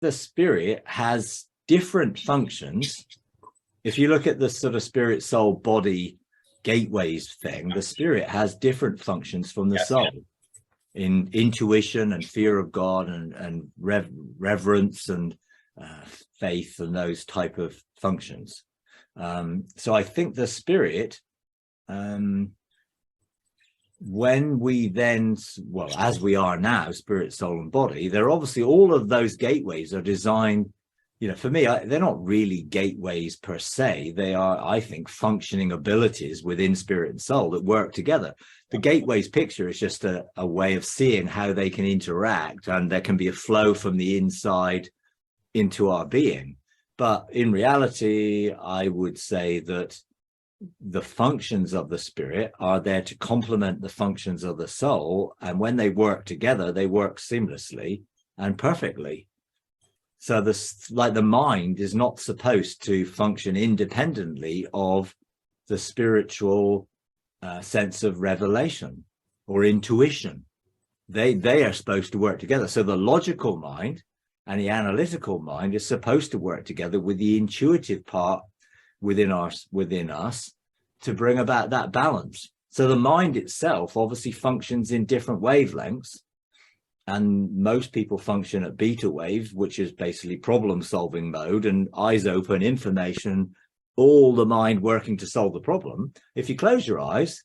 the spirit has different functions. If you look at the sort of spirit, soul, body gateways thing, the spirit has different functions from the soul in intuition and fear of God and reverence and faith and those type of functions. So I think the spirit, when we then, well, as we are now, spirit, soul, and body, they're obviously, all of those gateways are designed, you know, for me, they're not really gateways per se. They are, I think, functioning abilities within spirit and soul that work together. The gateways picture is just a way of seeing how they can interact, and there can be a flow from the inside into our being. But in reality, I would say that the functions of the spirit are there to complement the functions of the soul, and when they work together, they work seamlessly and perfectly. So this, like, the mind is not supposed to function independently of the spiritual sense of revelation or intuition. They are supposed to work together. So the logical mind and the analytical mind is supposed to work together with the intuitive part within us to bring about that balance. So the mind itself obviously functions in different wavelengths, and most people function at beta waves, which is basically problem solving mode and eyes open, information, all the mind working to solve the problem. If you close your eyes,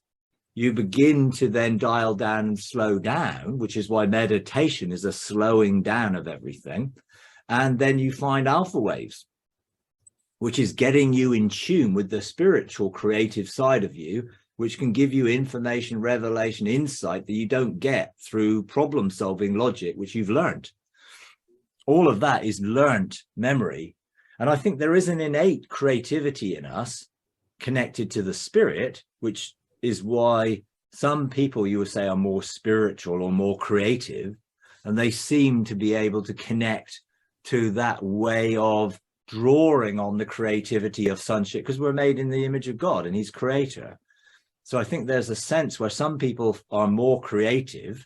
you begin to then dial down and slow down, which is why meditation is a slowing down of everything. And then you find alpha waves, which is getting you in tune with the spiritual creative side of you, which can give you information, revelation, insight that you don't get through problem solving logic, which you've learned. All of that is learned memory. And I think there is an innate creativity in us connected to the spirit, which is why some people, you would say, are more spiritual or more creative, and they seem to be able to connect to that way of drawing on the creativity of sonship, because we're made in the image of God and he's creator. So I think there's a sense where some people are more creative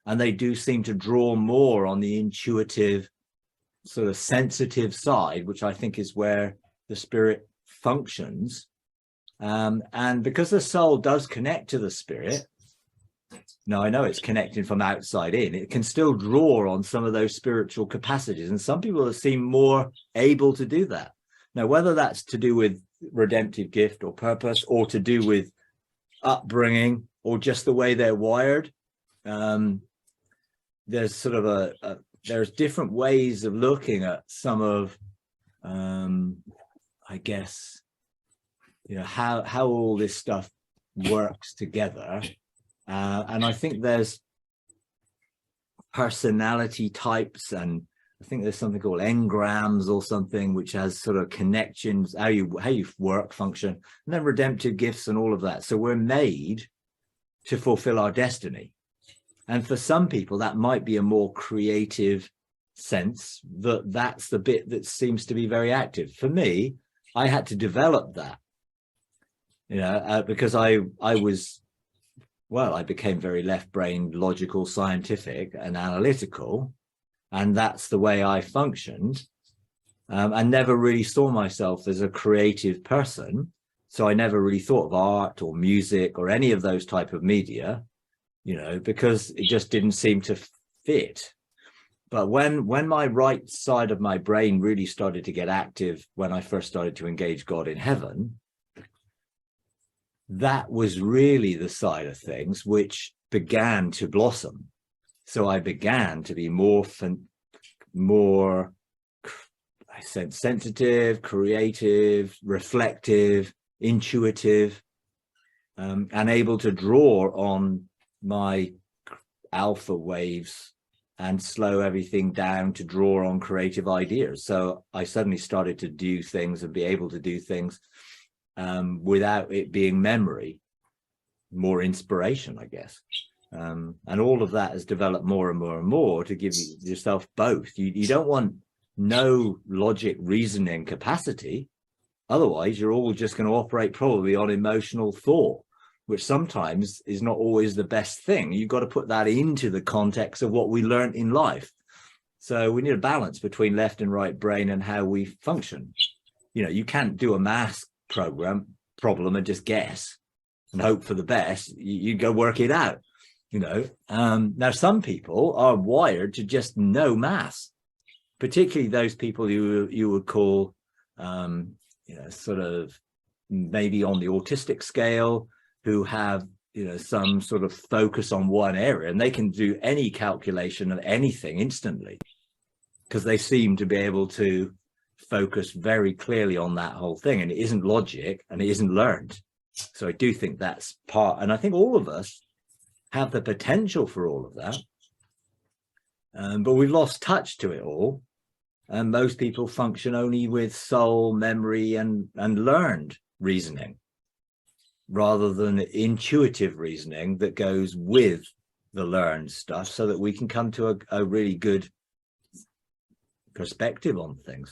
and they do seem to draw more on the intuitive, sort of sensitive side, which I think is where the spirit functions. And because the soul does connect to the spirit, now I know it's connecting from outside in, it can still draw on some of those spiritual capacities. And some people seem more able to do that. Now, whether that's to do with redemptive gift or purpose, or to do with upbringing, or just the way they're wired, there's sort of there's different ways of looking at some of, I guess, you know, how all this stuff works together. And I think there's personality types, and I think there's something called engrams or something, which has sort of connections, how you work, function, and then redemptive gifts and all of that. So we're made to fulfill our destiny. And for some people, that might be a more creative sense, that's the bit that seems to be very active. For me, I had to develop that, you know, because I became very left-brained, logical, scientific, and analytical. And that's the way I functioned. I never really saw myself as a creative person. So I never really thought of art or music or any of those type of media, you know, because it just didn't seem to fit. But when my right side of my brain really started to get active, when I first started to engage God in heaven, that was really the side of things which began to blossom. So I began to be more, I said, sensitive, creative, reflective, intuitive, and able to draw on my alpha waves and slow everything down to draw on creative ideas. So I suddenly started to do things and be able to do things without it being memory, more inspiration, I guess. And all of that has developed more and more and more to give yourself both. You don't want no logic, reasoning capacity. Otherwise, you're all just going to operate probably on emotional thought, which sometimes is not always the best thing. You've got to put that into the context of what we learned in life. So we need a balance between left and right brain and how we function. You know, you can't do a math problem and just guess and hope for the best. You go work it out, you know. Now, some people are wired to just know maths, particularly those people you would call, you know, sort of maybe on the autistic scale, who have, you know, some sort of focus on one area, and they can do any calculation of anything instantly because they seem to be able to focus very clearly on that whole thing, and it isn't logic and it isn't learned. So I do think that's part, and I think all of us have the potential for all of that, but we've lost touch to it all, and most people function only with soul, memory, and learned reasoning, rather than intuitive reasoning that goes with the learned stuff, so that we can come to a really good perspective on things.